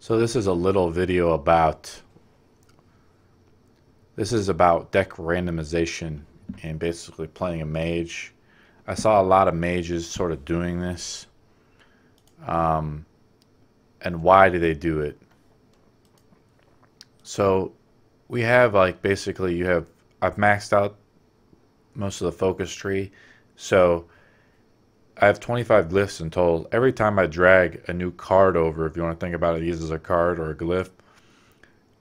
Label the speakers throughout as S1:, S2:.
S1: So this is a little video about deck randomization and basically playing a mage. I saw a lot of mages sort of doing this. And why do they do it? So we have basically I've maxed out most of the focus tree. So I have 25 glyphs in total. Every time I drag a new card over, if you want to think about it either as a card or a glyph,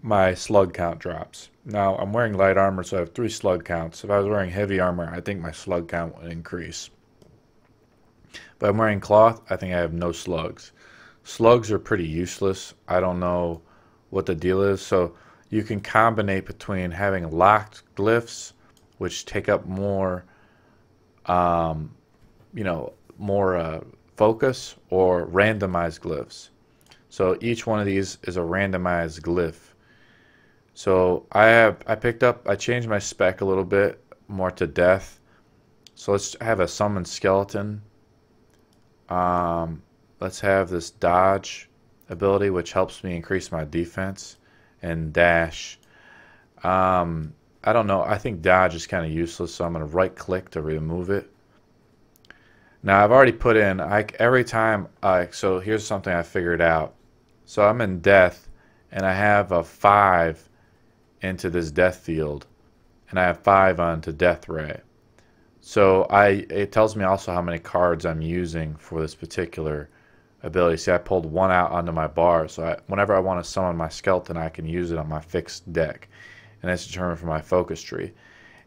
S1: my slug count drops. Now I'm wearing light armor, so I have 3 slug counts. If I was wearing heavy armor, I think my slug count would increase. But I'm wearing cloth, I think I have no slugs. Slugs are pretty useless. I don't know what the deal is. So you can combine between having locked glyphs, which take up more focus, or randomized glyphs. So each one of these is a randomized glyph. So I changed my spec a little bit more to death. So let's have a summon skeleton. Let's have this dodge ability, which helps me increase my defense, and dash. I don't know. I think dodge is kind of useless, so I'm going to right click to remove it. Now I've already put in so here's something I figured out. So I'm in death, and I have a 5 into this death field, and I have 5 onto death ray. So it tells me also how many cards I'm using for this particular ability. See, I pulled 1 out onto my bar, so whenever I want to summon my skeleton, I can use it on my fixed deck, and that's determined from my focus tree.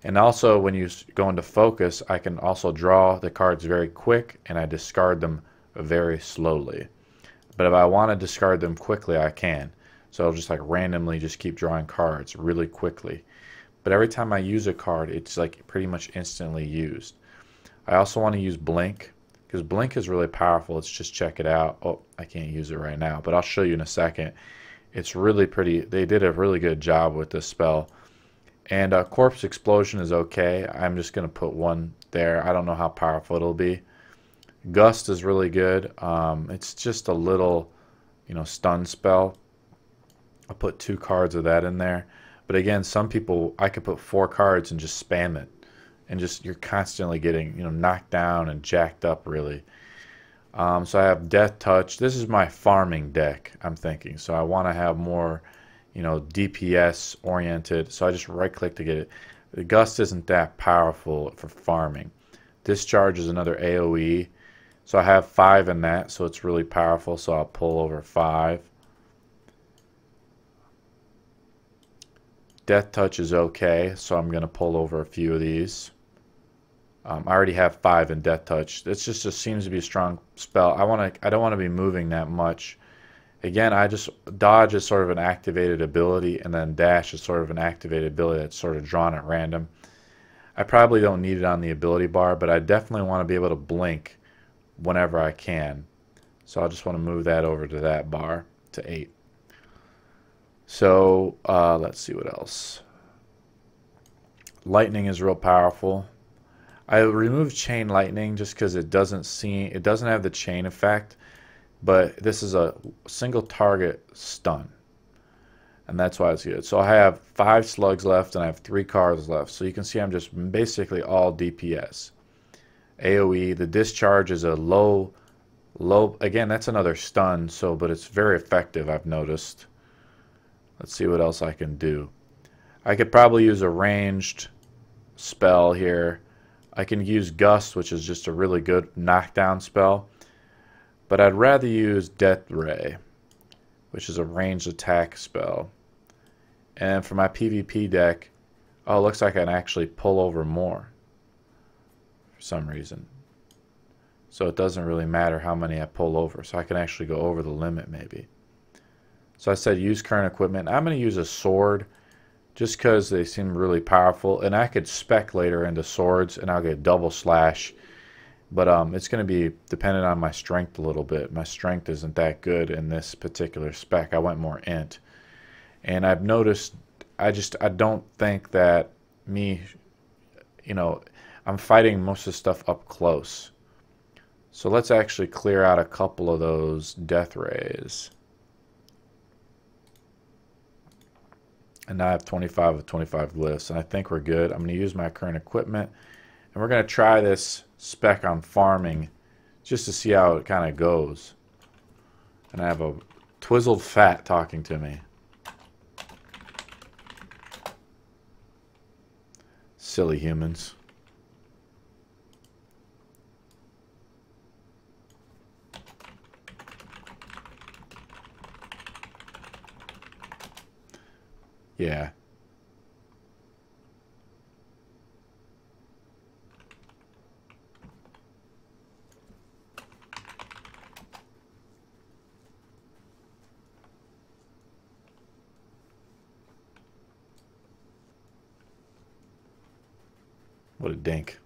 S1: And also, when you go into focus, I can also draw the cards very quick, and I discard them very slowly. But if I want to discard them quickly, I can. So I'll just randomly just keep drawing cards really quickly. But every time I use a card, it's pretty much instantly used. I also want to use blink, because blink is really powerful. Let's just check it out. Oh, I can't use it right now, but I'll show you in a second. It's really pretty. They did a really good job with this spell. And corpse explosion is okay. I'm just going to put 1 there. I don't know how powerful it'll be. Gust is really good. It's just a little, stun spell. I'll put 2 cards of that in there. But again, some people, I could put 4 cards and just spam it, and you're constantly getting knocked down and jacked up really. So I have Death Touch. This is my farming deck, I'm thinking. So I want to have more DPS oriented. So I just right click to get it. The Gust isn't that powerful for farming. Discharge is another AoE. So I have 5 in that, so it's really powerful. So I'll pull over 5. Death Touch is okay, so I'm going to pull over a few of these. I already have 5 in Death Touch. It just seems to be a strong spell. I don't want to be moving that much. Again, dodge is sort of an activated ability, and then dash is sort of an activated ability that's sort of drawn at random. I probably don't need it on the ability bar, but I definitely want to be able to blink whenever I can. So I just want to move that over to that bar, to 8. So let's see what else. Lightning is real powerful. I removed chain lightning just because it doesn't have the chain effect, but this is a single target stun, and that's why it's good. So I have 5 slugs left, and I have 3 cards left. So you can see I'm just basically all DPS. AoE, the discharge is a low. Again, that's another stun. But it's very effective, I've noticed. Let's see what else I can do. I could probably use a ranged spell here. I can use Gust, which is just a really good knockdown spell. But I'd rather use Death Ray, which is a ranged attack spell. And for my PvP deck, it looks like I can actually pull over more for some reason. So it doesn't really matter how many I pull over. So I can actually go over the limit maybe. So I said use current equipment. I'm going to use a sword just because they seem really powerful. And I could spec later into swords, and I'll get double slash. But it's going to be dependent on my strength a little bit. My strength isn't that good in this particular spec. I went more int. And I've noticed, I don't think that I'm fighting most of the stuff up close. So let's actually clear out a couple of those death rays. And now I have 25 of 25 glyphs, and I think we're good. I'm going to use my current equipment, and we're going to try this spec on farming just to see how it kind of goes. And I have a twizzled fat talking to me. Silly humans. Yeah. What a dink.